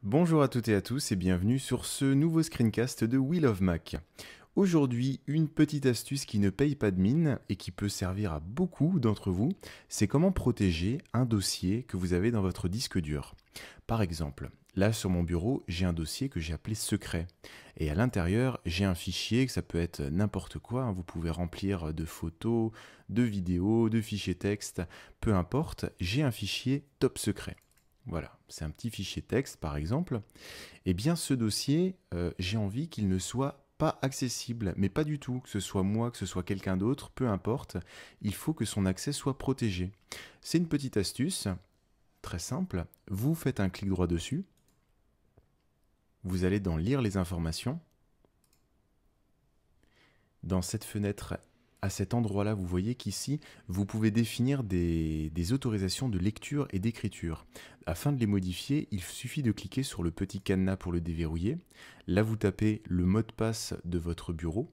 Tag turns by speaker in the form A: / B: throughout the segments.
A: Bonjour à toutes et à tous et bienvenue sur ce nouveau screencast de We Love Mac. Aujourd'hui, une petite astuce qui ne paye pas de mine et qui peut servir à beaucoup d'entre vous, c'est comment protéger un dossier que vous avez dans votre disque dur. Par exemple, là sur mon bureau, j'ai un dossier que j'ai appelé secret. Et à l'intérieur, j'ai un fichier, que ça peut être n'importe quoi, hein, vous pouvez remplir de photos, de vidéos, de fichiers texte, peu importe, j'ai un fichier top secret. Voilà, c'est un petit fichier texte par exemple. Eh bien ce dossier, j'ai envie qu'il ne soit pas accessible, mais pas du tout, que ce soit moi, que ce soit quelqu'un d'autre, peu importe, il faut que son accès soit protégé. C'est une petite astuce, très simple, vous faites un clic droit dessus, vous allez dans Lire les informations, dans cette fenêtre, à cet endroit-là, vous voyez qu'ici, vous pouvez définir des autorisations de lecture et d'écriture. Afin de les modifier, il suffit de cliquer sur le petit cadenas pour le déverrouiller. Là, vous tapez le mot de passe de votre bureau.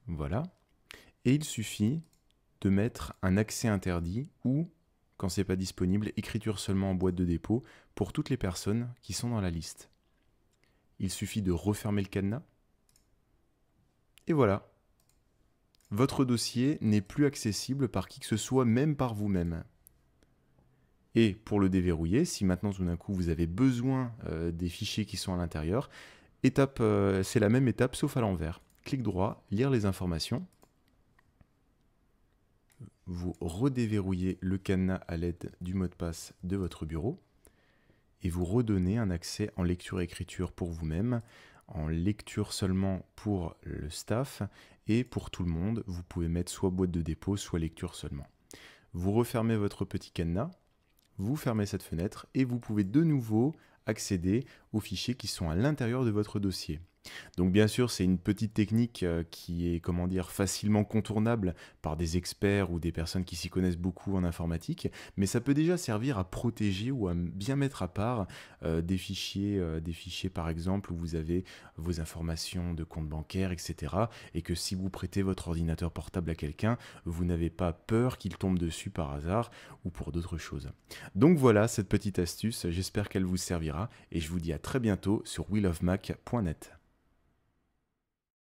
A: Voilà. Et il suffit de mettre un accès interdit ou, quand ce n'est pas disponible, écriture seulement en boîte de dépôt pour toutes les personnes qui sont dans la liste. Il suffit de refermer le cadenas. Et voilà, votre dossier n'est plus accessible par qui que ce soit, même par vous-même. Et pour le déverrouiller, si maintenant tout d'un coup vous avez besoin des fichiers qui sont à l'intérieur, c'est la même étape sauf à l'envers. Clic droit, lire les informations. Vous redéverrouillez le cadenas à l'aide du mot de passe de votre bureau et vous redonnez un accès en lecture-écriture pour vous-même, en lecture seulement pour le staff et pour tout le monde, vous pouvez mettre soit boîte de dépôt, soit lecture seulement. Vous refermez votre petit cadenas, vous fermez cette fenêtre et vous pouvez de nouveau accéder aux fichiers qui sont à l'intérieur de votre dossier. Donc bien sûr, c'est une petite technique qui est, comment dire, facilement contournable par des experts ou des personnes qui s'y connaissent beaucoup en informatique, mais ça peut déjà servir à protéger ou à bien mettre à part des fichiers par exemple où vous avez vos informations de compte bancaire, etc. Et que si vous prêtez votre ordinateur portable à quelqu'un, vous n'avez pas peur qu'il tombe dessus par hasard ou pour d'autres choses. Donc voilà cette petite astuce, j'espère qu'elle vous servira et je vous dis à très bientôt sur willofmac.net.